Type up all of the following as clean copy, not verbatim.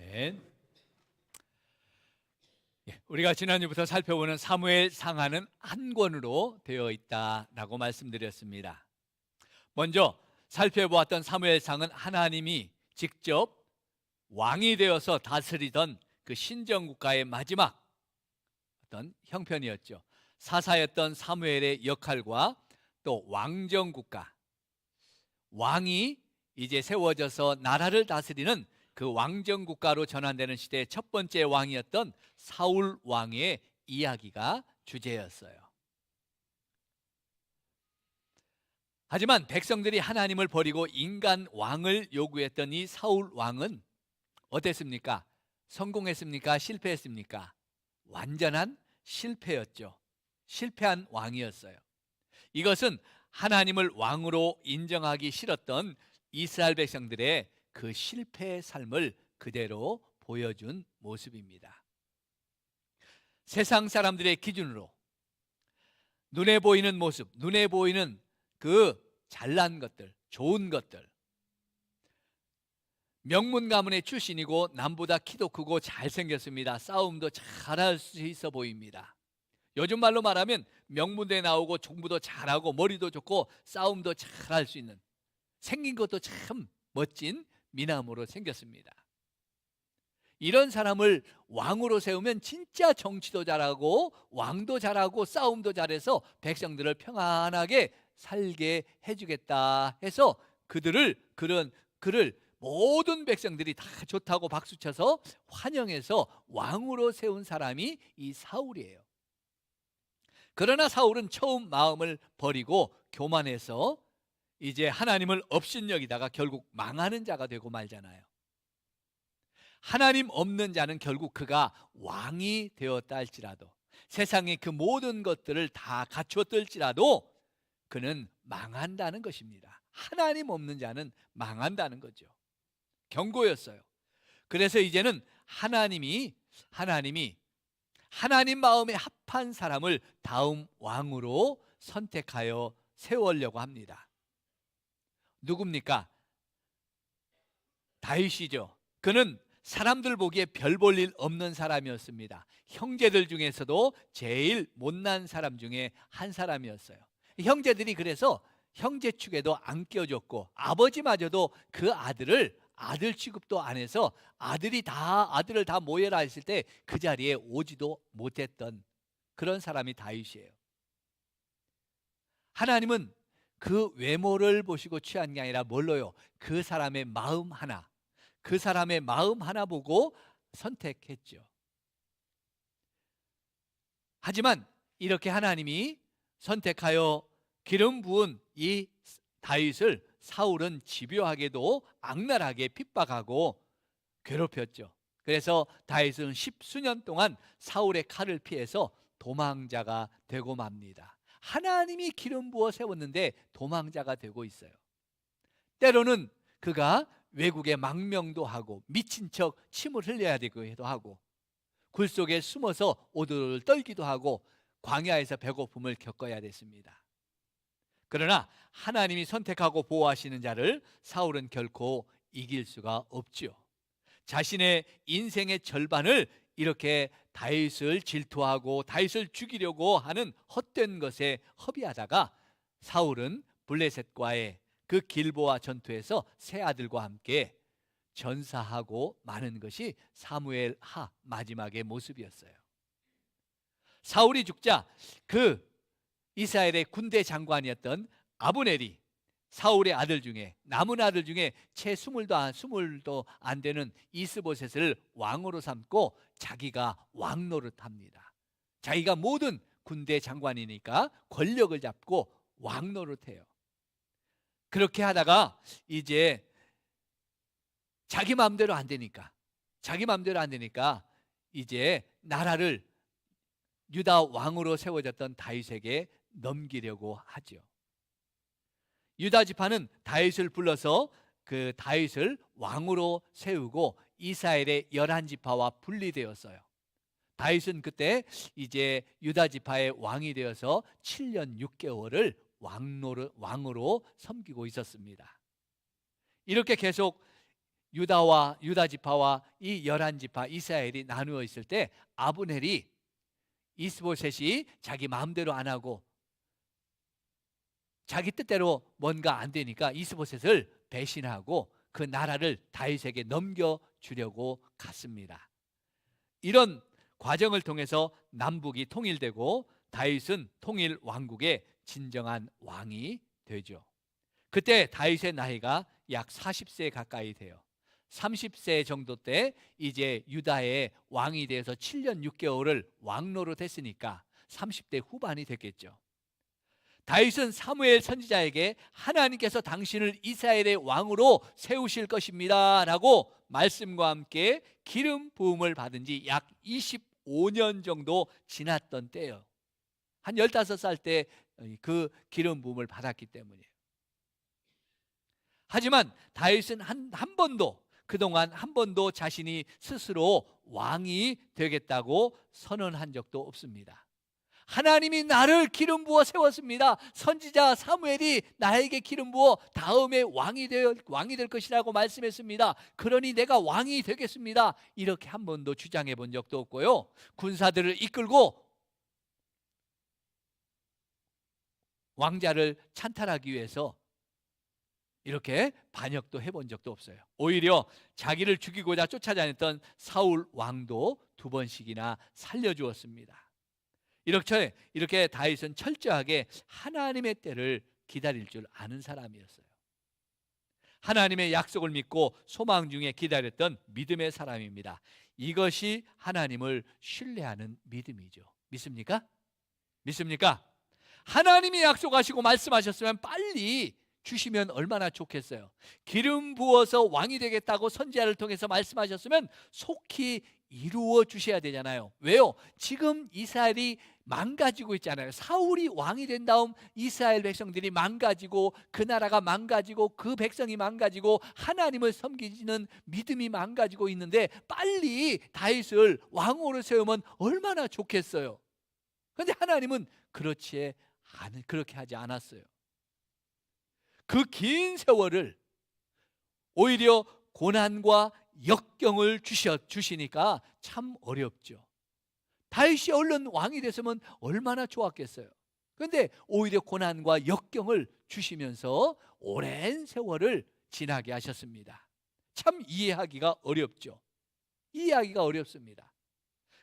아멘. 우리가 지난주부터 살펴보는 사무엘 상하는 한 권으로 되어 있다라고 말씀드렸습니다. 먼저 살펴보았던 사무엘상은 하나님이 직접 왕이 되어서 다스리던 그 신정국가의 마지막 어떤 형편이었죠. 사사였던 사무엘의 역할과 또 왕정국가, 왕이 이제 세워져서 나라를 다스리는 그 왕정국가로 전환되는 시대의 첫 번째 왕이었던 사울 왕의 이야기가 주제였어요. 하지만 백성들이 하나님을 버리고 인간 왕을 요구했던 이 사울 왕은 어땠습니까? 성공했습니까? 실패했습니까? 완전한 실패였죠. 실패한 왕이었어요. 이것은 하나님을 왕으로 인정하기 싫었던 이스라엘 백성들의 그 실패의 삶을 그대로 보여준 모습입니다. 세상 사람들의 기준으로 눈에 보이는 모습, 눈에 보이는 그 잘난 것들, 좋은 것들, 명문 가문의 출신이고 남보다 키도 크고 잘생겼습니다. 싸움도 잘할 수 있어 보입니다. 요즘 말로 말하면 명문대 나오고 공부도 잘하고 머리도 좋고 싸움도 잘할 수 있는, 생긴 것도 참 멋진 미남으로 생겼습니다. 이런 사람을 왕으로 세우면 진짜 정치도 잘하고 왕도 잘하고 싸움도 잘해서 백성들을 평안하게 살게 해주겠다 해서 그를 모든 백성들이 다 좋다고 박수쳐서 환영해서 왕으로 세운 사람이 이 사울이에요. 그러나 사울은 처음 마음을 버리고 교만해서 이제 하나님을 업신여기다가 결국 망하는 자가 되고 말잖아요. 하나님 없는 자는 결국 그가 왕이 되었다 할지라도, 세상의 그 모든 것들을 다 갖추었을지라도 그는 망한다는 것입니다. 하나님 없는 자는 망한다는 거죠. 경고였어요. 그래서 이제는 하나님이 하나님 마음에 합한 사람을 다음 왕으로 선택하여 세우려고 합니다. 누굽니까? 다윗이죠. 그는 사람들 보기에 별 볼 일 없는 사람이었습니다. 형제들 중에서도 제일 못난 사람 중에 한 사람이었어요. 형제들이 그래서 형제 축에도 안 껴줬고, 아버지마저도 그 아들을 아들 취급도 안 해서 아들을 다 모여라 했을 때 그 자리에 오지도 못했던 그런 사람이 다윗이에요. 하나님은 그 외모를 보시고 취한 게 아니라 뭘로요? 그 사람의 마음 하나 보고 선택했죠. 하지만 이렇게 하나님이 선택하여 기름 부은 이 다윗을 사울은 집요하게도 악랄하게 핍박하고 괴롭혔죠. 그래서 다윗은 10수년 동안 사울의 칼을 피해서 도망자가 되고 맙니다. 하나님이 기름 부어 세웠는데 도망자가 되고 있어요. 때로는 그가 외국에 망명도 하고 미친 척 침을 흘려야 되기도 하고 굴 속에 숨어서 오돌오돌 떨기도 하고 광야에서 배고픔을 겪어야 됐습니다. 그러나 하나님이 선택하고 보호하시는 자를 사울은 결코 이길 수가 없지요. 자신의 인생의 절반을 이렇게 다윗을 질투하고 다윗을 죽이려고 하는 헛된 것에 허비하다가 사울은 블레셋과의 그 길보아 전투에서 세 아들과 함께 전사하고 마는 것이 사무엘 하 마지막의 모습이었어요. 사울이 죽자 그 이스라엘의 군대 장관이었던 아브넬이 사울의 아들 중에, 남은 아들 중에 채 스물도 안 되는 이스보셋을 왕으로 삼고 자기가 왕 노릇합니다. 자기가 모든 군대 장관이니까 권력을 잡고 왕 노릇해요. 그렇게 하다가 이제 자기 마음대로 안 되니까 이제 나라를 유다 왕으로 세워졌던 다윗에게 넘기려고 하죠. 유다 지파는 다윗을 불러서 그 다윗을 왕으로 세우고 이스라엘의 11지파와 분리되었어요. 다윗은 그때 이제 유다 지파의 왕이 되어서 7년 6개월을 왕으로 섬기고 있었습니다. 이렇게 계속 유다 지파와 이 11지파 이스라엘이 나누어 있을 때 아브넬이 이스보셋이 자기 마음대로 안 하고 자기 뜻대로 뭔가 안 되니까 이스보셋을 배신하고 그 나라를 다윗에게 넘겨주려고 갔습니다. 이런 과정을 통해서 남북이 통일되고 다윗은 통일 왕국의 진정한 왕이 되죠. 그때 다윗의 나이가 약 40세 가까이 돼요. 30세 정도 때 이제 유다의 왕이 되어서 7년 6개월을 왕노릇 했으니까 30대 후반이 됐겠죠. 다윗은 사무엘 선지자에게 하나님께서 당신을 이스라엘의 왕으로 세우실 것입니다 라고 말씀과 함께 기름 부음을 받은 지 약 25년 정도 지났던 때예요. 한 15살 때 그 기름 부음을 받았기 때문이에요. 하지만 다윗은 그동안 한 번도 자신이 스스로 왕이 되겠다고 선언한 적도 없습니다. 하나님이 나를 기름 부어 세웠습니다. 선지자 사무엘이 나에게 기름 부어 다음에 왕이 될 것이라고 말씀했습니다. 그러니 내가 왕이 되겠습니다. 이렇게 한 번도 주장해 본 적도 없고요. 군사들을 이끌고 왕자를 찬탈하기 위해서 이렇게 반역도 해본 적도 없어요. 오히려 자기를 죽이고자 쫓아다녔던 사울 왕도 2번씩이나 살려주었습니다. 이렇게 다윗은 철저하게 하나님의 때를 기다릴 줄 아는 사람이었어요. 하나님의 약속을 믿고 소망 중에 기다렸던 믿음의 사람입니다. 이것이 하나님을 신뢰하는 믿음이죠. 믿습니까? 믿습니까? 하나님이 약속하시고 말씀하셨으면 빨리 주시면 얼마나 좋겠어요. 기름 부어서 왕이 되겠다고 선지자를 통해서 말씀하셨으면 속히 이루어 주셔야 되잖아요. 왜요? 지금 이스라엘이 망가지고 있잖아요. 사울이 왕이 된 다음 이스라엘 백성들이 망가지고 그 나라가 망가지고 그 백성이 망가지고 하나님을 섬기는 믿음이 망가지고 있는데 빨리 다윗을 왕으로 세우면 얼마나 좋겠어요. 그런데 하나님은 그렇게 하지 않았어요. 그 긴 세월을 오히려 고난과 역경을 주시니까 참 어렵죠. 다윗이 얼른 왕이 됐으면 얼마나 좋았겠어요. 그런데 오히려 고난과 역경을 주시면서 오랜 세월을 지나게 하셨습니다. 참 이해하기가 어렵죠. 이해하기가 어렵습니다.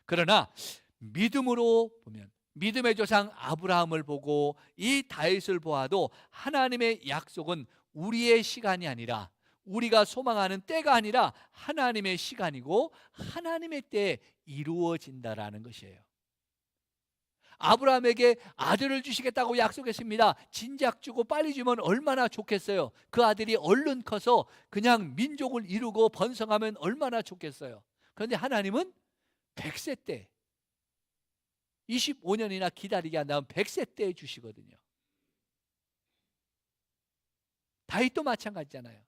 그러나 믿음으로 보면 믿음의 조상 아브라함을 보고 이 다윗을 보아도 하나님의 약속은 우리의 시간이 아니라 우리가 소망하는 때가 아니라 하나님의 시간이고 하나님의 때에 이루어진다라는 것이에요. 아브라함에게 아들을 주시겠다고 약속했습니다. 진작 주고 빨리 주면 얼마나 좋겠어요. 그 아들이 얼른 커서 그냥 민족을 이루고 번성하면 얼마나 좋겠어요. 그런데 하나님은 100세 때 25년이나 기다리게 한 다음 100세 때에 주시거든요. 다윗도 마찬가지잖아요.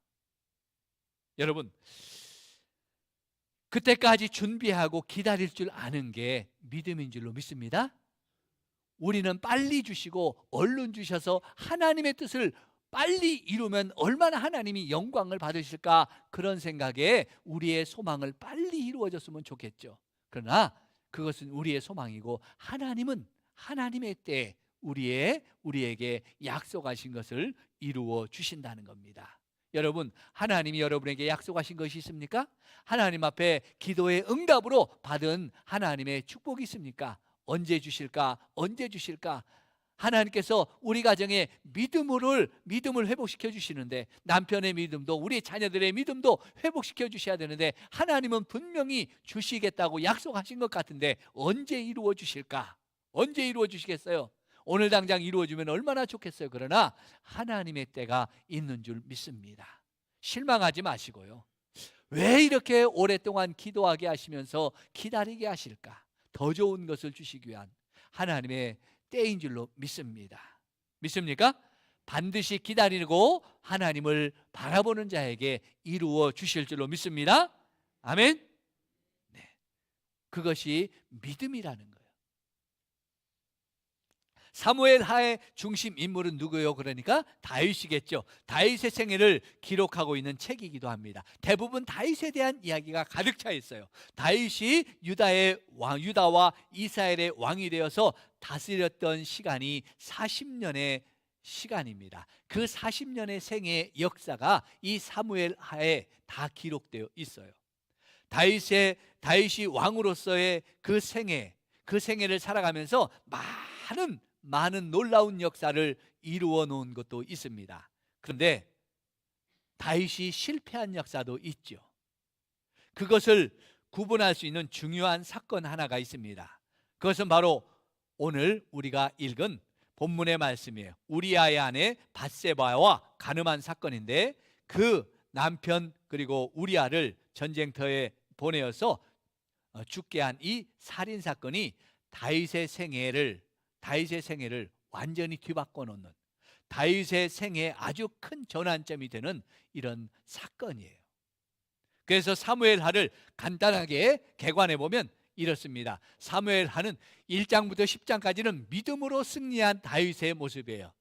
여러분, 그때까지 준비하고 기다릴 줄 아는 게 믿음인 줄로 믿습니다. 우리는 빨리 주시고 얼른 주셔서 하나님의 뜻을 빨리 이루면 얼마나 하나님이 영광을 받으실까, 그런 생각에 우리의 소망을 빨리 이루어졌으면 좋겠죠. 그러나 그것은 우리의 소망이고 하나님은 하나님의 때에 우리에게 약속하신 것을 이루어 주신다는 겁니다. 여러분, 하나님이 여러분에게 약속하신 것이 있습니까? 하나님 앞에 기도의 응답으로 받은 하나님의 축복이 있습니까? 언제 주실까? 언제 주실까? 하나님께서 우리 가정에 믿음을 회복시켜 주시는데, 남편의 믿음도 우리 자녀들의 믿음도 회복시켜 주셔야 되는데 하나님은 분명히 주시겠다고 약속하신 것 같은데 언제 이루어 주실까? 언제 이루어 주시겠어요? 오늘 당장 이루어 주면 얼마나 좋겠어요. 그러나 하나님의 때가 있는 줄 믿습니다. 실망하지 마시고요. 왜 이렇게 오랫동안 기도하게 하시면서 기다리게 하실까? 더 좋은 것을 주시기 위한 하나님의 때인 줄로 믿습니다. 믿습니까? 반드시 기다리고 하나님을 바라보는 자에게 이루어 주실 줄로 믿습니다. 아멘. 네. 그것이 믿음이라는 거예요. 사무엘 하의 중심 인물은 누구요? 그러니까 다윗이겠죠. 다윗의 생애를 기록하고 있는 책이기도 합니다. 대부분 다윗에 대한 이야기가 가득 차 있어요. 다윗이 유다와 이스라엘의 왕이 되어서 다스렸던 시간이 40년의 시간입니다. 그 40년의 생애의 역사가 이 사무엘 하에 다 기록되어 있어요. 다윗이 왕으로서의 그 생애를 살아가면서 많은 놀라운 역사를 이루어 놓은 것도 있습니다. 그런데 다윗이 실패한 역사도 있죠. 그것을 구분할 수 있는 중요한 사건 하나가 있습니다. 그것은 바로 오늘 우리가 읽은 본문의 말씀이에요. 우리아의 아내 밧세바와 간음한 사건인데, 그 남편 그리고 우리아를 전쟁터에 보내어서 죽게 한 이 살인 사건이 다윗의 생애를 완전히 뒤바꿔 놓는, 다윗의 생애에 아주 큰 전환점이 되는 이런 사건이에요. 그래서 사무엘하를 간단하게 개관해 보면 이렇습니다. 사무엘하는 1장부터 10장까지는 믿음으로 승리한 다윗의 모습이에요.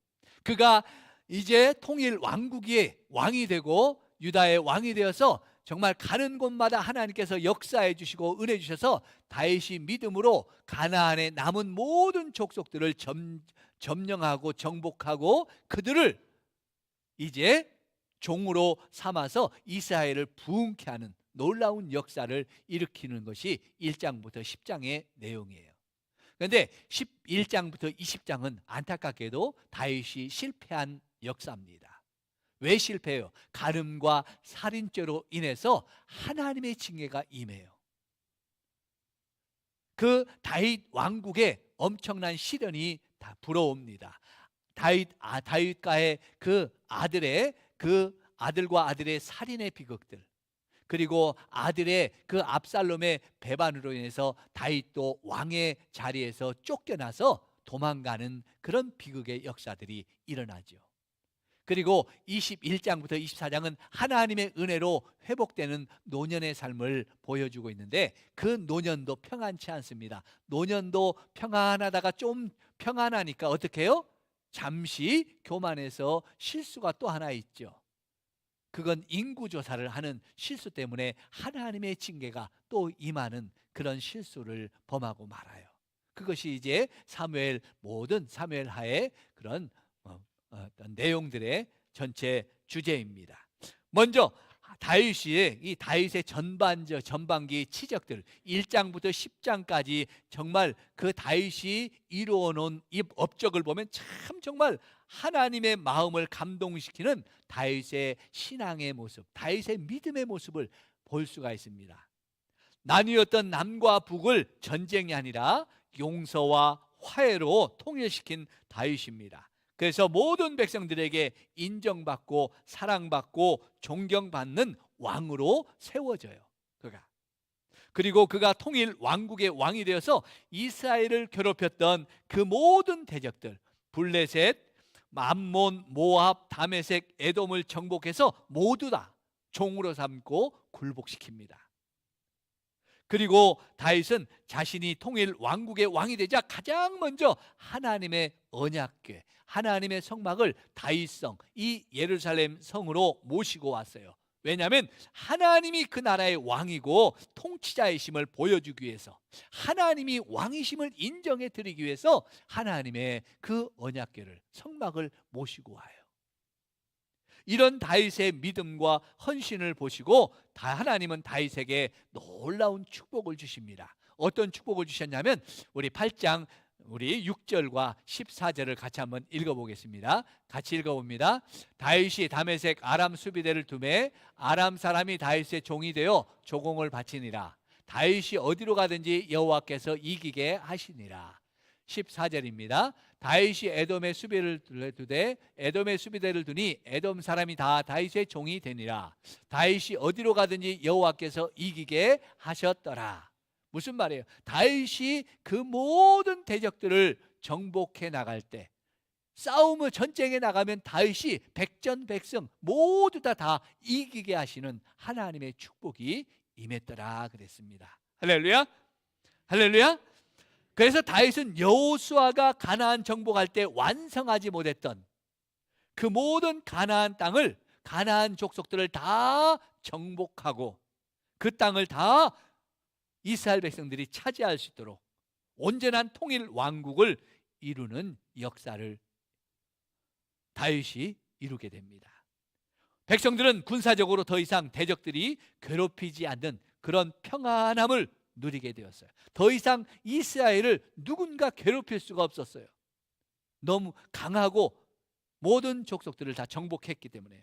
그가 이제 통일 왕국의 왕이 되고 유다의 왕이 되어서 정말 가는 곳마다 하나님께서 역사해 주시고 은혜 주셔서 다윗이 믿음으로 가나안에 남은 모든 족속들을 점령하고 정복하고 그들을 이제 종으로 삼아서 이스라엘을 부흥케 하는 놀라운 역사를 일으키는 것이 1장부터 10장의 내용이에요. 그런데 11장부터 20장은 안타깝게도 다윗이 실패한 역사입니다. 왜 실패해요? 간음과 살인죄로 인해서 하나님의 징계가 임해요. 그 다윗 왕국에 엄청난 시련이 다 불어옵니다. 다윗과의 그 아들과 아들의 살인의 비극들, 그리고 아들의 그 압살롬의 배반으로 인해서 다윗도 왕의 자리에서 쫓겨나서 도망가는 그런 비극의 역사들이 일어나죠. 그리고 21장부터 24장은 하나님의 은혜로 회복되는 노년의 삶을 보여주고 있는데, 그 노년도 평안치 않습니다. 노년도 평안하다가 좀 평안하니까 어떻게 해요? 잠시 교만해서 실수가 또 하나 있죠. 그건 인구조사를 하는 실수 때문에 하나님의 징계가 또 임하는 그런 실수를 범하고 말아요. 그것이 이제 모든 사무엘 하의 그런 어떤 내용들의 전체 주제입니다. 먼저 다윗의 전반기 치적들 1장부터 10장까지 정말 그 다윗이 이루어 놓은 이 업적을 보면 참 정말 하나님의 마음을 감동시키는 다윗의 신앙의 모습, 다윗의 믿음의 모습을 볼 수가 있습니다. 나뉘었던 남과 북을 전쟁이 아니라 용서와 화해로 통일시킨 다윗입니다. 그래서 모든 백성들에게 인정받고 사랑받고 존경받는 왕으로 세워져요. 그리고 그가 통일 왕국의 왕이 되어서 이스라엘을 괴롭혔던 그 모든 대적들, 블레셋, 암몬, 모압, 다메섹, 에돔을 정복해서 모두 다 종으로 삼고 굴복시킵니다. 그리고 다윗은 자신이 통일 왕국의 왕이 되자 가장 먼저 하나님의 언약궤, 하나님의 성막을 다윗성, 이 예루살렘 성으로 모시고 왔어요. 왜냐하면 하나님이 그 나라의 왕이고 통치자이심을 보여주기 위해서, 하나님이 왕이심을 인정해 드리기 위해서 하나님의 그 언약궤를, 성막을 모시고 와요. 이런 다윗의 믿음과 헌신을 보시고 하나님은 다윗에게 놀라운 축복을 주십니다. 어떤 축복을 주셨냐면 우리 8장 6절과 14절을 같이 한번 읽어보겠습니다. 같이 읽어봅니다. 다윗이 다메섹 아람 수비대를 두매 아람 사람이 다윗의 종이 되어 조공을 바치니라. 다윗이 어디로 가든지 여호와께서 이기게 하시니라. 14절입니다. 다윗이 에돔의 수비를 두되 에돔의 수비대를 두니 에돔 사람이 다 다윗의 종이 되니라. 다윗이 어디로 가든지 여호와께서 이기게 하셨더라. 무슨 말이에요? 다윗이 그 모든 대적들을 정복해 나갈 때, 싸움을 전쟁에 나가면 다윗이 백전백승 모두 다 이기게 하시는 하나님의 축복이 임했더라 그랬습니다. 할렐루야, 할렐루야. 그래서 다윗은 여호수아가 가나안 정복할 때 완성하지 못했던 그 모든 가나안 땅을, 가나안 족속들을 다 정복하고 그 땅을 다 이스라엘 백성들이 차지할 수 있도록 온전한 통일 왕국을 이루는 역사를 다윗이 이루게 됩니다. 백성들은 군사적으로 더 이상 대적들이 괴롭히지 않는 그런 평안함을 누리게 되었어요. 더 이상 이스라엘을 누군가 괴롭힐 수가 없었어요. 너무 강하고 모든 족속들을 다 정복했기 때문에요.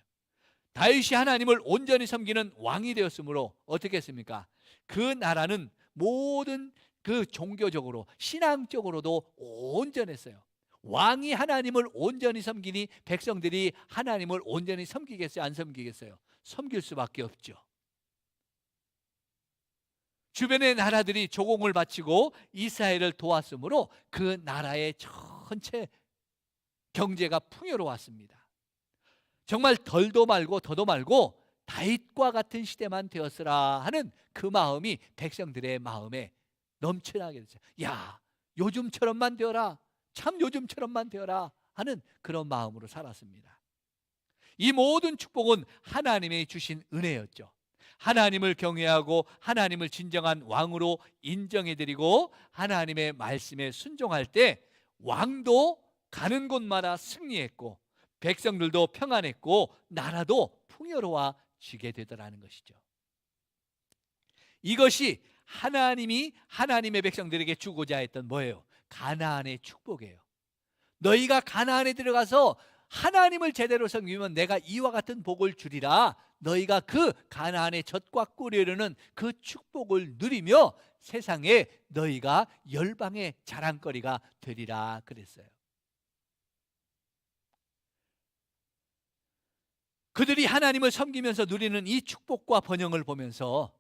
다윗이 하나님을 온전히 섬기는 왕이 되었으므로 어떻게 했습니까? 그 나라는 모든 그 종교적으로 신앙적으로도 온전했어요. 왕이 하나님을 온전히 섬기니 백성들이 하나님을 온전히 섬기겠어요? 안 섬기겠어요? 섬길 수밖에 없죠. 주변의 나라들이 조공을 바치고 이스라엘을 도왔으므로 그 나라의 전체 경제가 풍요로웠습니다. 정말 덜도 말고 더도 말고 다윗과 같은 시대만 되었으라 하는 그 마음이 백성들의 마음에 넘쳐나게 됐어요. 야, 요즘처럼만 되어라, 참 요즘처럼만 되어라 하는 그런 마음으로 살았습니다. 이 모든 축복은 하나님이 주신 은혜였죠. 하나님을 경외하고 하나님을 진정한 왕으로 인정해드리고 하나님의 말씀에 순종할 때 왕도 가는 곳마다 승리했고 백성들도 평안했고 나라도 풍요로워지게 되더라는 것이죠. 이것이 하나님이 하나님의 백성들에게 주고자 했던 뭐예요? 가나안의 축복이에요. 너희가 가나안에 들어가서 하나님을 제대로 섬기면 내가 이와 같은 복을 주리라. 너희가 그 가나안의 젖과 꿀이 흐르는 그 축복을 누리며 세상에 너희가 열방의 자랑거리가 되리라 그랬어요. 그들이 하나님을 섬기면서 누리는 이 축복과 번영을 보면서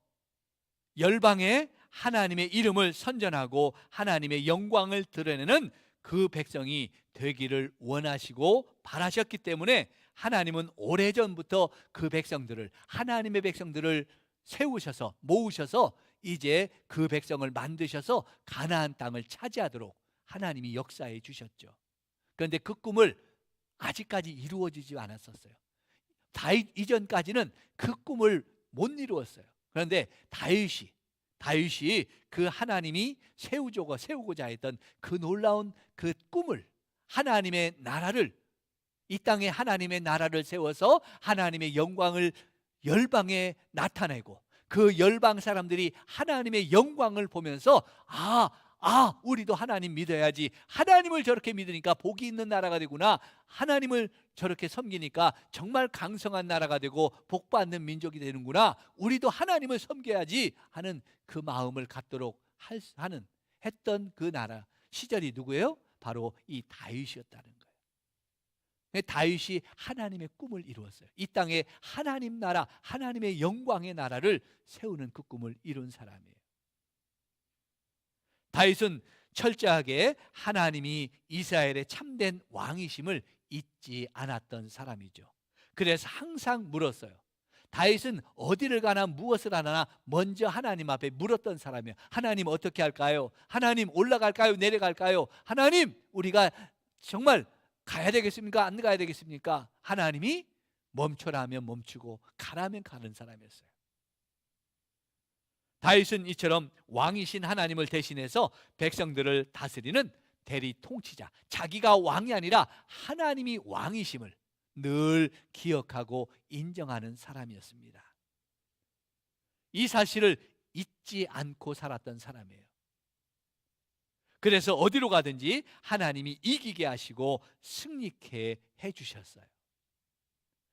열방에 하나님의 이름을 선전하고 하나님의 영광을 드러내는 그 백성이 되기를 원하시고 바라셨기 때문에 하나님은 오래전부터 그 백성들을, 하나님의 백성들을 세우셔서 모으셔서 이제 그 백성을 만드셔서 가나안 땅을 차지하도록 하나님이 역사해 주셨죠. 그런데 그 꿈을 아직까지 이루어지지 않았었어요. 다윗 이전까지는 그 꿈을 못 이루었어요. 그런데 다윗이 그 하나님이 세우고자 했던 그 놀라운 그 꿈을, 하나님의 나라를, 이 땅에 하나님의 나라를 세워서 하나님의 영광을 열방에 나타내고 그 열방 사람들이 하나님의 영광을 보면서 우리도 하나님 믿어야지. 하나님을 저렇게 믿으니까 복이 있는 나라가 되구나. 하나님을 저렇게 섬기니까 정말 강성한 나라가 되고 복받는 민족이 되는구나. 우리도 하나님을 섬겨야지 하는 그 마음을 갖도록 했던 그 나라 시절이 누구예요? 바로 이 다윗이었다는 거예요. 다윗이 하나님의 꿈을 이루었어요. 이 땅에 하나님 나라, 하나님의 영광의 나라를 세우는 그 꿈을 이룬 사람이에요. 다윗은 철저하게 하나님이 이스라엘의 참된 왕이심을 잊지 않았던 사람이죠. 그래서 항상 물었어요. 다윗은 어디를 가나 무엇을 하나 먼저 하나님 앞에 물었던 사람이에요. 하나님 어떻게 할까요? 하나님 올라갈까요? 내려갈까요? 하나님 우리가 정말 가야 되겠습니까? 안 가야 되겠습니까? 하나님이 멈춰라 하면 멈추고 가라면 가는 사람이었어요. 다윗은 이처럼 왕이신 하나님을 대신해서 백성들을 다스리는 대리 통치자, 자기가 왕이 아니라 하나님이 왕이심을 늘 기억하고 인정하는 사람이었습니다. 이 사실을 잊지 않고 살았던 사람이에요. 그래서 어디로 가든지 하나님이 이기게 하시고 승리케 해주셨어요.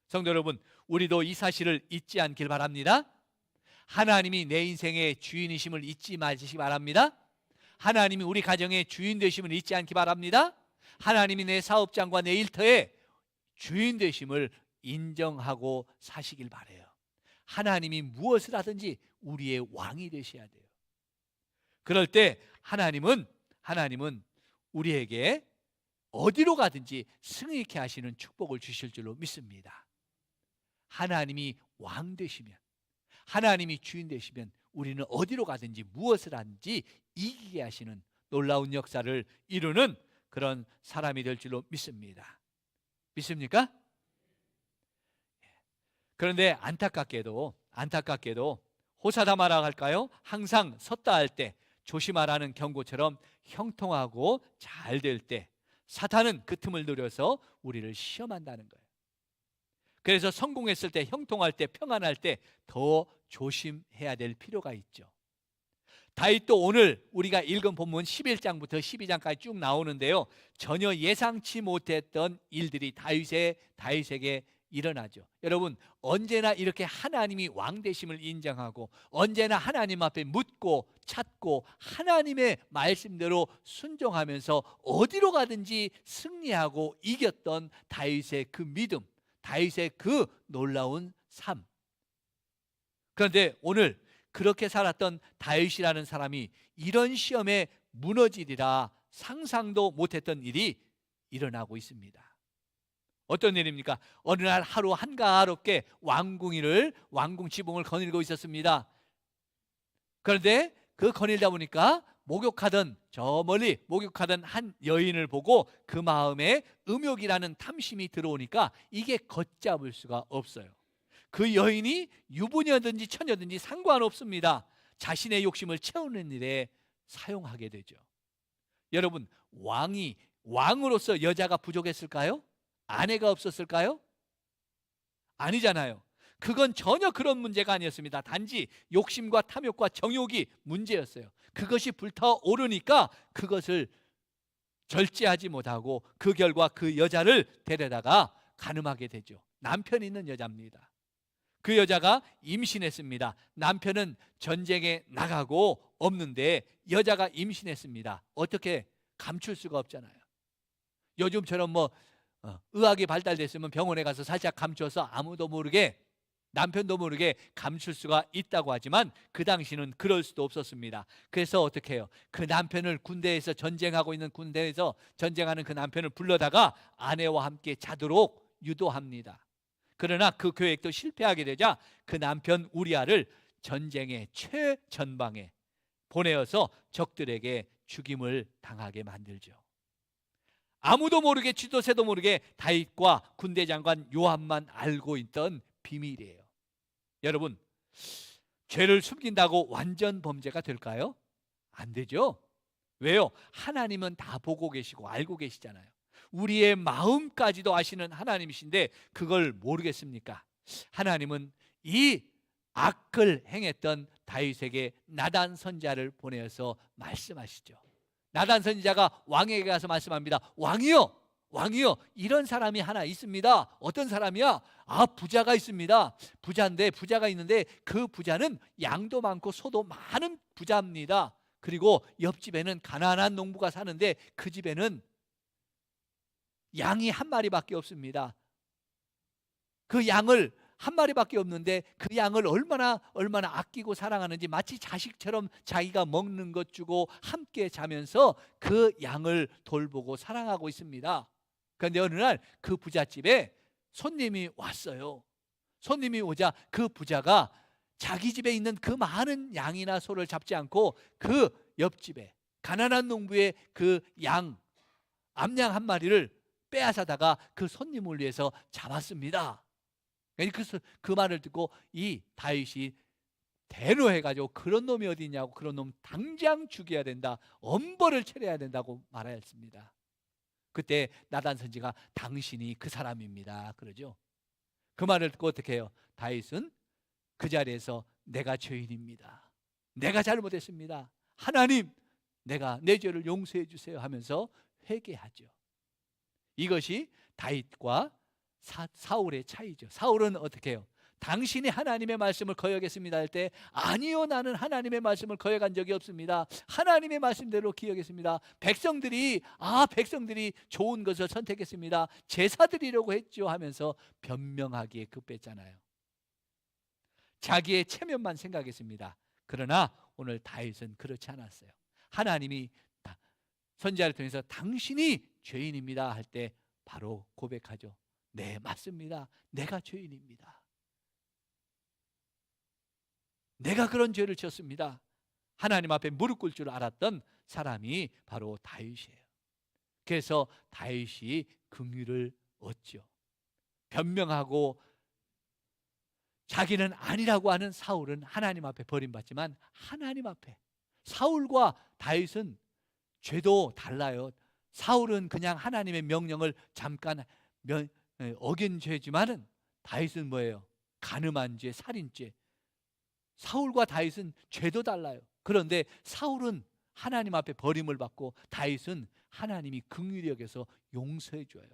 성도 여러분, 우리도 이 사실을 잊지 않길 바랍니다. 하나님이 내 인생의 주인이심을 잊지 마시기 바랍니다. 하나님이 우리 가정의 주인 되심을 잊지 않기 바랍니다. 하나님이 내 사업장과 내 일터의 주인 되심을 인정하고 사시길 바라요. 하나님이 무엇을 하든지 우리의 왕이 되셔야 돼요. 그럴 때 하나님은 우리에게 어디로 가든지 승리케 하시는 축복을 주실 줄로 믿습니다. 하나님이 왕 되시면, 하나님이 주인 되시면 우리는 어디로 가든지 무엇을 하든지 이기게 하시는 놀라운 역사를 이루는 그런 사람이 될 줄로 믿습니다. 믿습니까? 그런데 안타깝게도 호사다마라 할까요? 항상 섰다 할 때 조심하라는 경고처럼 형통하고 잘 될 때 사탄은 그 틈을 노려서 우리를 시험한다는 거예요. 그래서 성공했을 때, 형통할 때, 평안할 때 더 조심해야 될 필요가 있죠. 다윗도 오늘 우리가 읽은 본문 11장부터 12장까지 쭉 나오는데요, 전혀 예상치 못했던 일들이 다윗에게 일어나죠. 여러분, 언제나 이렇게 하나님이 왕 되심을 인정하고 언제나 하나님 앞에 묻고 찾고 하나님의 말씀대로 순종하면서 어디로 가든지 승리하고 이겼던 다윗의 그 믿음, 다윗의 그 놀라운 삶. 그런데 오늘 그렇게 살았던 다윗이라는 사람이 이런 시험에 무너지리라 상상도 못했던 일이 일어나고 있습니다. 어떤 일입니까? 어느 날 하루 한가롭게 왕궁 지붕을 거닐고 있었습니다. 그런데 그 거닐다 보니까 저 멀리 목욕하던 한 여인을 보고 그 마음에 음욕이라는 탐심이 들어오니까 이게 걷잡을 수가 없어요. 그 여인이 유부녀든지 처녀든지 상관없습니다. 자신의 욕심을 채우는 일에 사용하게 되죠. 여러분, 왕으로서 여자가 부족했을까요? 아내가 없었을까요? 아니잖아요. 그건 전혀 그런 문제가 아니었습니다. 단지 욕심과 탐욕과 정욕이 문제였어요. 그것이 불타오르니까 그것을 절제하지 못하고 그 결과 그 여자를 데려다가 간음하게 되죠. 남편이 있는 여자입니다. 그 여자가 임신했습니다. 남편은 전쟁에 나가고 없는데 여자가 임신했습니다. 어떻게 감출 수가 없잖아요. 요즘처럼 의학이 발달됐으면 병원에 가서 살짝 감춰서 아무도 모르게, 남편도 모르게 감출 수가 있다고 하지만 그 당시는 그럴 수도 없었습니다. 그래서 어떻게 해요? 그 남편을 군대에서 전쟁하는 그 남편을 불러다가 아내와 함께 자도록 유도합니다. 그러나 그 계획도 실패하게 되자 그 남편 우리아를 전쟁의 최전방에 보내어서 적들에게 죽임을 당하게 만들죠. 아무도 모르게, 쥐도새도 모르게 다윗과 군대 장관 요압만 알고 있던 비밀이에요. 여러분, 죄를 숨긴다고 완전 범죄가 될까요? 안 되죠. 왜요? 하나님은 다 보고 계시고 알고 계시잖아요. 우리의 마음까지도 아시는 하나님이신데 그걸 모르겠습니까? 하나님은 이 악을 행했던 다윗에게 나단 선지자를 보내어서 말씀하시죠. 나단 선지자가 왕에게 가서 말씀합니다. 왕이요, 이런 사람이 하나 있습니다. 어떤 사람이야? 부자가 있습니다. 부자가 있는데 그 부자는 양도 많고 소도 많은 부자입니다. 그리고 옆집에는 가난한 농부가 사는데 그 집에는 양이 한 마리밖에 없습니다. 그 양을 한 마리밖에 없는데 그 양을 얼마나 아끼고 사랑하는지 마치 자식처럼 자기가 먹는 것 주고 함께 자면서 그 양을 돌보고 사랑하고 있습니다. 그런데 어느 날 그 부잣집에 손님이 왔어요. 손님이 오자 그 부자가 자기 집에 있는 그 많은 양이나 소를 잡지 않고 그 옆집에 가난한 농부의 그 암양 한 마리를 빼앗아다가 그 손님을 위해서 잡았습니다. 그 말을 듣고 이 다윗이 대노해가지고 그런 놈이 어디 있냐고, 그런 놈 당장 죽여야 된다, 엄벌을 처리해야 된다고 말하였습니다. 그때 나단 선지가 당신이 그 사람입니다 그러죠. 그 말을 듣고 어떻게 해요? 다윗은 그 자리에서 내가 죄인입니다, 내가 잘못했습니다, 하나님 내가 내 죄를 용서해 주세요 하면서 회개하죠. 이것이 다윗과 사울의 차이죠. 사울은 어떻게 해요? 당신이 하나님의 말씀을 거역했습니다 할 때 아니요, 나는 하나님의 말씀을 거역한 적이 없습니다, 하나님의 말씀대로 기억했습니다, 백성들이 좋은 것을 선택했습니다, 제사 드리려고 했죠 하면서 변명하기에 급했잖아요. 자기의 체면만 생각했습니다. 그러나 오늘 다윗은 그렇지 않았어요. 하나님이 선지자를 통해서 당신이 죄인입니다 할 때 바로 고백하죠. 네, 맞습니다, 내가 죄인입니다, 내가 그런 죄를 지었습니다. 하나님 앞에 무릎 꿇을 줄 알았던 사람이 바로 다윗이에요. 그래서 다윗이 긍휼을 얻죠. 변명하고 자기는 아니라고 하는 사울은 하나님 앞에 버림받지만 하나님 앞에, 사울과 다윗은 죄도 달라요. 사울은 그냥 하나님의 명령을 잠깐 어긴 죄지만은 다윗은 뭐예요? 간음한 죄, 살인죄. 사울과 다윗은 죄도 달라요. 그런데 사울은 하나님 앞에 버림을 받고 다윗은 하나님이 긍휼히 여겨서 용서해 줘요.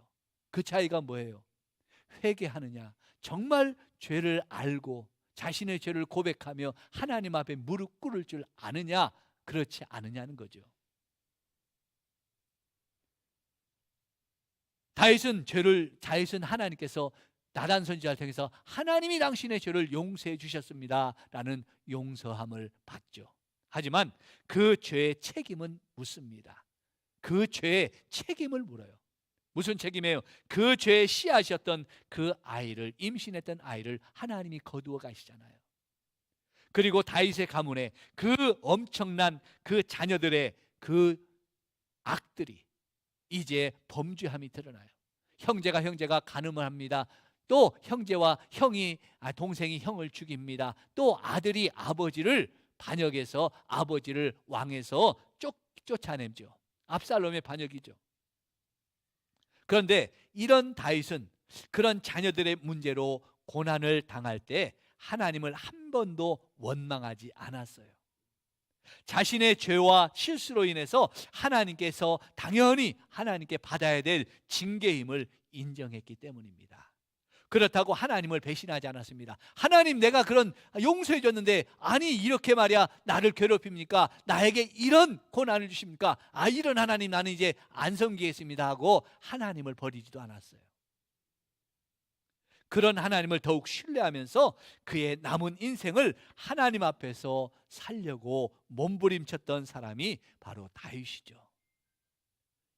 그 차이가 뭐예요? 회개하느냐, 정말 죄를 알고 자신의 죄를 고백하며 하나님 앞에 무릎 꿇을 줄 아느냐, 그렇지 않느냐는 거죠. 다윗은 하나님께서 나단 선지자를 통해서 하나님이 당신의 죄를 용서해 주셨습니다 라는 용서함을 받죠. 하지만 그 죄의 책임은 묻습니다. 그 죄의 책임을 물어요. 무슨 책임이에요? 그 죄의 씨앗이었던 그 아이를, 임신했던 아이를 하나님이 거두어 가시잖아요. 그리고 다윗의 가문에 그 엄청난 그 자녀들의 그 악들이 이제 범죄함이 드러나요. 형제가 간음을 합니다. 또 형제와 동생이 형을 죽입니다. 또 아들이 아버지를 반역해서 아버지를 왕에서 쫓아내죠. 압살롬의 반역이죠. 그런데 이런 다윗은 그런 자녀들의 문제로 고난을 당할 때 하나님을 한 번도 원망하지 않았어요. 자신의 죄와 실수로 인해서 하나님께서 당연히 하나님께 받아야 될 징계임을 인정했기 때문입니다. 그렇다고 하나님을 배신하지 않았습니다. 하나님, 내가 그런 용서해 줬는데 아니 이렇게 말이야 나를 괴롭힙니까? 나에게 이런 고난을 주십니까? 이런 하나님 나는 이제 안 섬기겠습니다 하고 하나님을 버리지도 않았어요. 그런 하나님을 더욱 신뢰하면서 그의 남은 인생을 하나님 앞에서 살려고 몸부림쳤던 사람이 바로 다윗이죠.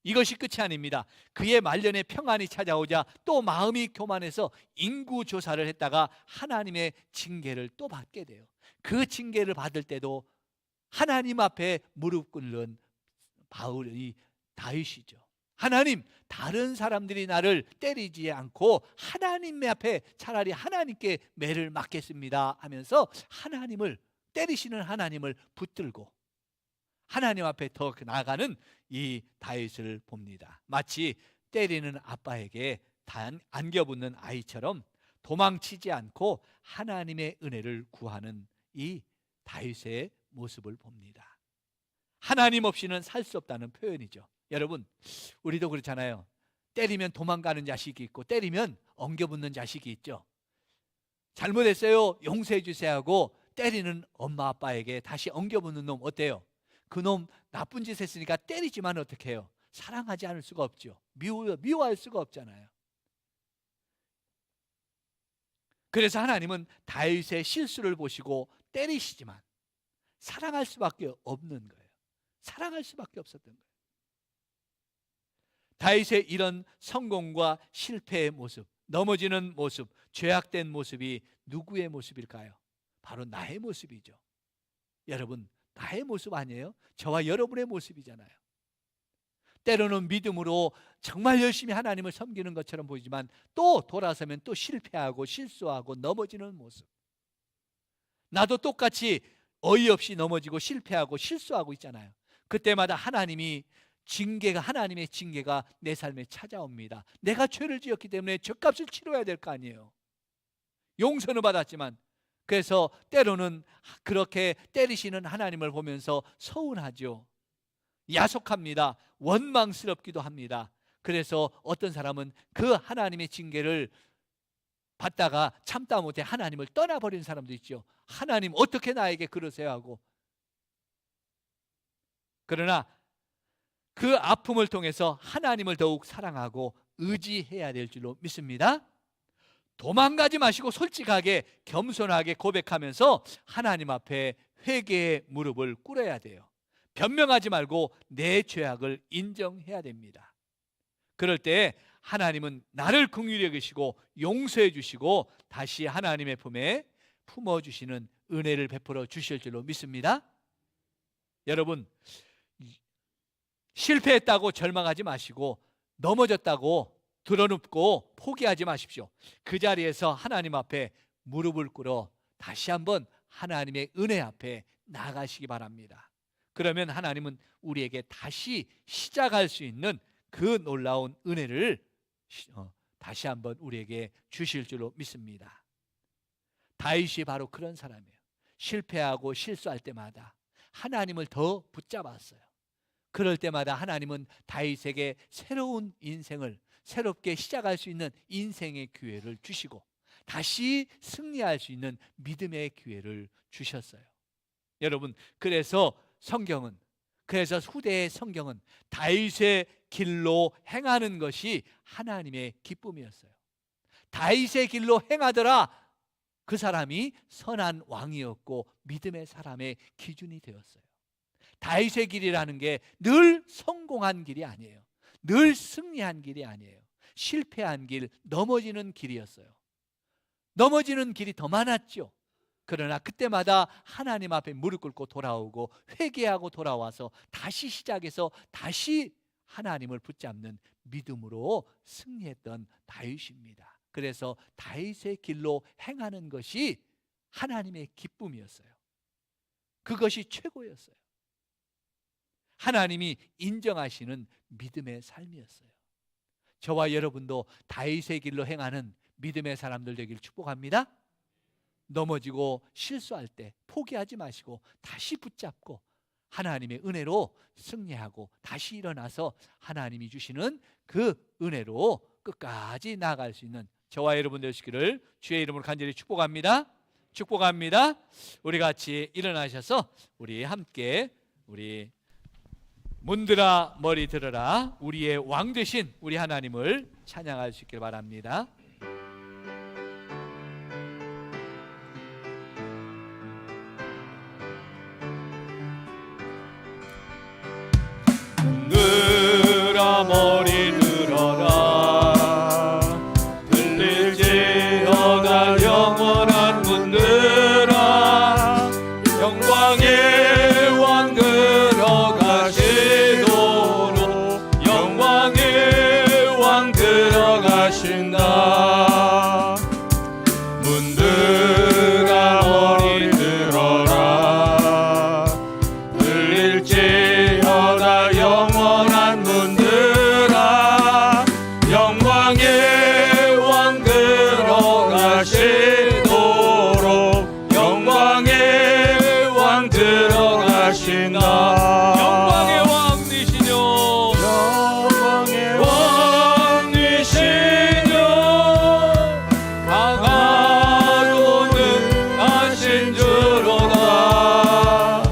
이것이 끝이 아닙니다. 그의 말년에 평안이 찾아오자 또 마음이 교만해서 인구조사를 했다가 하나님의 징계를 또 받게 돼요. 그 징계를 받을 때도 하나님 앞에 무릎 꿇는 다윗이죠. 하나님, 다른 사람들이 나를 때리지 않고 하나님 앞에 차라리 하나님께 매를 맞겠습니다 하면서 때리시는 하나님을 붙들고 하나님 앞에 더 나아가는 이 다윗을 봅니다. 마치 때리는 아빠에게 안겨붙는 아이처럼 도망치지 않고 하나님의 은혜를 구하는 이 다윗의 모습을 봅니다. 하나님 없이는 살 수 없다는 표현이죠. 여러분, 우리도 그렇잖아요. 때리면 도망가는 자식이 있고 때리면 엉겨붙는 자식이 있죠. 잘못했어요, 용서해 주세요 하고 때리는 엄마 아빠에게 다시 엉겨붙는 놈 어때요? 그놈 나쁜 짓 했으니까 때리지만 어떻게 해요? 사랑하지 않을 수가 없죠. 미워할 수가 없잖아요. 그래서 하나님은 다윗의 실수를 보시고 때리시지만 사랑할 수밖에 없는 거예요. 사랑할 수밖에 없었던 거예요. 다윗의 이런 성공과 실패의 모습, 넘어지는 모습, 죄악된 모습이 누구의 모습일까요? 바로 나의 모습이죠. 여러분, 나의 모습 아니에요? 저와 여러분의 모습이잖아요. 때로는 믿음으로 정말 열심히 하나님을 섬기는 것처럼 보이지만 또 돌아서면 또 실패하고 실수하고 넘어지는 모습. 나도 똑같이 어이없이 넘어지고 실패하고 실수하고 있잖아요. 그때마다 하나님의 징계가 내 삶에 찾아옵니다. 내가 죄를 지었기 때문에 죗값을 치러야 될 거 아니에요. 용서는 받았지만. 그래서 때로는 그렇게 때리시는 하나님을 보면서 서운하죠. 야속합니다. 원망스럽기도 합니다. 그래서 어떤 사람은 그 하나님의 징계를 받다가 참다 못해 하나님을 떠나버린 사람도 있죠. 하나님 어떻게 나에게 그러세요 하고. 그러나 그 아픔을 통해서 하나님을 더욱 사랑하고 의지해야 될 줄로 믿습니다. 도망가지 마시고 솔직하게 겸손하게 고백하면서 하나님 앞에 회개의 무릎을 꿇어야 돼요. 변명하지 말고 내 죄악을 인정해야 됩니다. 그럴 때 하나님은 나를 긍휼히 여기시고 용서해 주시고 다시 하나님의 품에 품어주시는 은혜를 베풀어 주실 줄로 믿습니다. 여러분, 실패했다고 절망하지 마시고 넘어졌다고 드러눕고 포기하지 마십시오. 그 자리에서 하나님 앞에 무릎을 꿇어 다시 한번 하나님의 은혜 앞에 나아가시기 바랍니다. 그러면 하나님은 우리에게 다시 시작할 수 있는 그 놀라운 은혜를 다시 한번 우리에게 주실 줄로 믿습니다. 다윗이 바로 그런 사람이에요. 실패하고 실수할 때마다 하나님을 더 붙잡았어요. 그럴 때마다 하나님은 다윗에게 새로운 인생을 새롭게 시작할 수 있는 인생의 기회를 주시고 다시 승리할 수 있는 믿음의 기회를 주셨어요. 여러분, 그래서 후대의 성경은 다윗의 길로 행하는 것이 하나님의 기쁨이었어요. 다윗의 길로 행하더라, 그 사람이 선한 왕이었고 믿음의 사람의 기준이 되었어요. 다윗의 길이라는 게 늘 성공한 길이 아니에요. 늘 승리한 길이 아니에요. 실패한 길, 넘어지는 길이었어요. 넘어지는 길이 더 많았죠. 그러나 그때마다 하나님 앞에 무릎 꿇고 돌아오고 회개하고 돌아와서 다시 시작해서 다시 하나님을 붙잡는 믿음으로 승리했던 다윗입니다. 그래서 다윗의 길로 행하는 것이 하나님의 기쁨이었어요. 그것이 최고였어요. 하나님이 인정하시는 믿음의 삶이었어요. 저와 여러분도 다윗의 길로 행하는 믿음의 사람들 되길 축복합니다. 넘어지고 실수할 때 포기하지 마시고 다시 붙잡고 하나님의 은혜로 승리하고 다시 일어나서 하나님이 주시는 그 은혜로 끝까지 나아갈 수 있는 저와 여러분 되시기를 주의 이름으로 간절히 축복합니다. 축복합니다. 우리 같이 일어나셔서 우리 함께 우리 문들아 머리 들어라, 우리의 왕 되신 우리 하나님을 찬양할 수 있길 바랍니다. 문들아 머리 들어라, 들릴지어다 영원한 문들아, 영광의 왕 들어가시도록 영광의 왕 들어가신다. 문들아 머리 들어라, 들릴지어다 영원한 문들아, 영광의 왕 들어가시도록 영광의 왕 들어가신다. 영광의 왕이시뇨, 영광의 왕이시뇨, 강하고 능하신 주로다.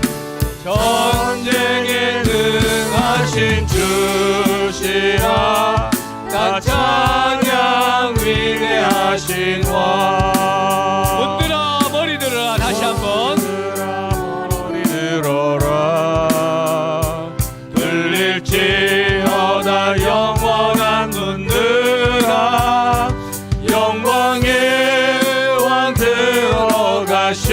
전쟁에 능하신 주시라, 다 찬양 위대하신 왕. 문들아 머리 들어라, 다시 한번. 머리 들어라, 들릴지어다 영원한 문들아, 영광의 왕 들어가시도록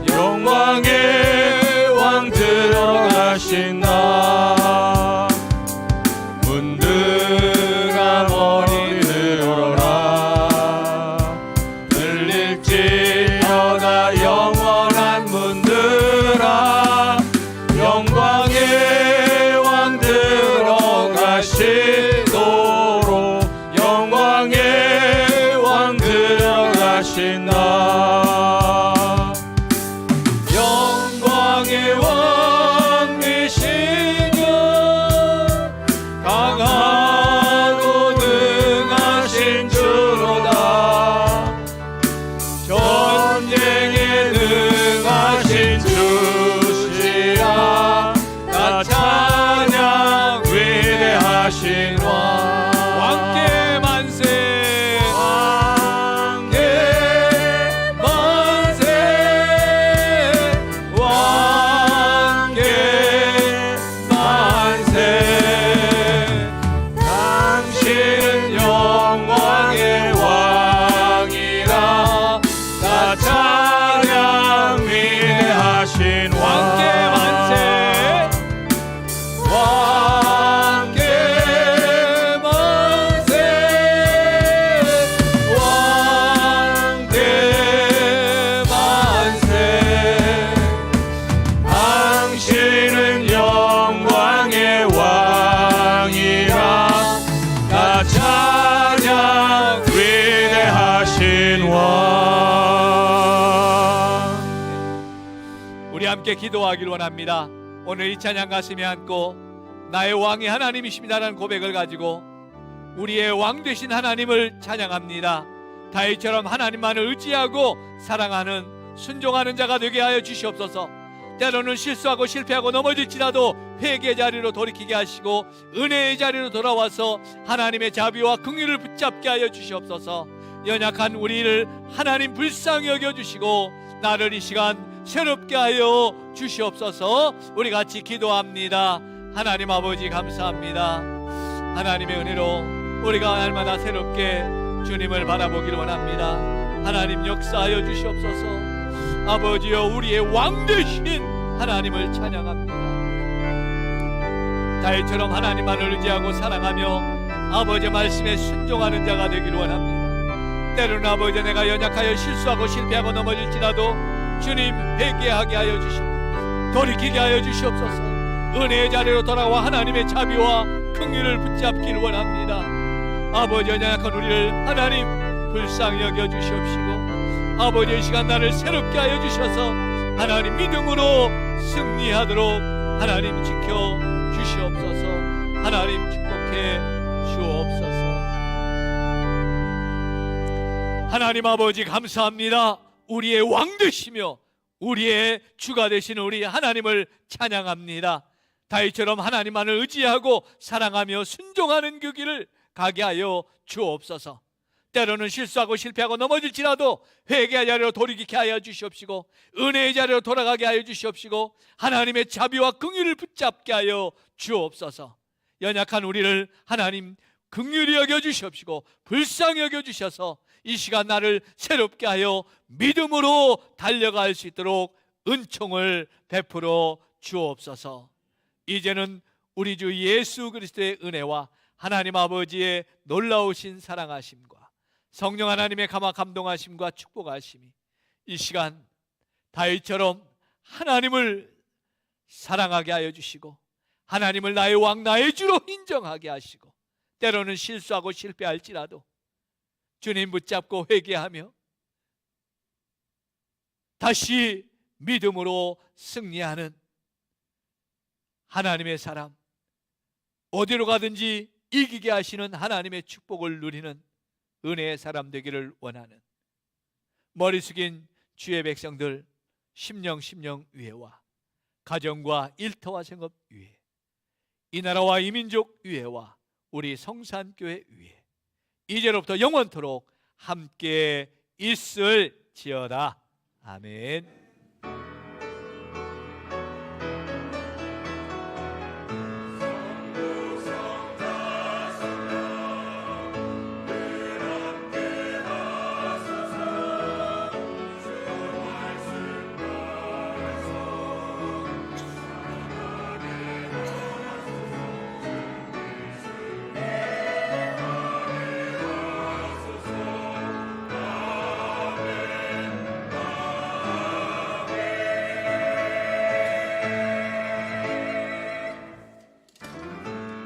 영광의 왕 들어가신다. 문들아 머리 들어라, 우리 함께 기도하기를 원합니다. 오늘 이 찬양 가슴에 안고 나의 왕이 하나님이십니다라는 고백을 가지고 우리의 왕 되신 하나님을 찬양합니다. 다윗처럼 하나님만을 의지하고 사랑하는 순종하는 자가 되게 하여 주시옵소서. 때로는 실수하고 실패하고 넘어질지라도 회개의 자리로 돌이키게 하시고 은혜의 자리로 돌아와서 하나님의 자비와 긍휼을 붙잡게 하여 주시옵소서. 연약한 우리를 하나님 불쌍히 여겨주시고 나를 이 시간 새롭게 하여 주시옵소서. 우리 같이 기도합니다. 하나님 아버지 감사합니다. 하나님의 은혜로 우리가 날마다 새롭게 주님을 바라보기를 원합니다. 하나님 역사하여 주시옵소서. 아버지여, 우리의 왕 되신 하나님을 찬양합니다. 다윗처럼 하나님만을 의지하고 사랑하며 아버지 말씀에 순종하는 자가 되기를 원합니다. 때로는 아버지 내가 연약하여 실수하고 실패하고 넘어질지라도 주님 회개하게 하여 주시옵소서. 돌이키게 하여 주시옵소서. 은혜의 자리로 돌아와 하나님의 자비와 긍휼을 붙잡기를 원합니다. 아버지, 연약한 우리를 하나님 불쌍히 여겨 주시옵시고 아버지의 시간 나를 새롭게 하여 주셔서 하나님 믿음으로 승리하도록 하나님 지켜 주시옵소서. 하나님 축복해 주옵소서. 하나님 아버지 감사합니다. 우리의 왕 되시며 우리의 주가 되신 우리 하나님을 찬양합니다. 다윗처럼 하나님만을 의지하고 사랑하며 순종하는 그 길을 가게 하여 주옵소서. 때로는 실수하고 실패하고 넘어질지라도 회개의 자리로 돌이키게 하여 주시옵시고 은혜의 자리로 돌아가게 하여 주시옵시고 하나님의 자비와 긍휼을 붙잡게 하여 주옵소서. 연약한 우리를 하나님 긍휼히 여겨 주시옵시고 불쌍히 여겨 주셔서 이 시간 나를 새롭게 하여 믿음으로 달려갈 수 있도록 은총을 베풀어 주옵소서. 이제는 우리 주 예수 그리스도의 은혜와 하나님 아버지의 놀라우신 사랑하심과 성령 하나님의 감화 감동하심과 축복하심이 이 시간 다윗처럼 하나님을 사랑하게 하여 주시고 하나님을 나의 왕 나의 주로 인정하게 하시고 때로는 실수하고 실패할지라도 주님 붙잡고 회개하며 다시 믿음으로 승리하는 하나님의 사람, 어디로 가든지 이기게 하시는 하나님의 축복을 누리는 은혜의 사람 되기를 원하는 머리 숙인 주의 백성들 심령 위에와 가정과 일터와 생업 위에 이 나라와 이 민족 위에와 우리 성산교회 위에 이제로부터 영원토록 함께 있을지어다. 아멘.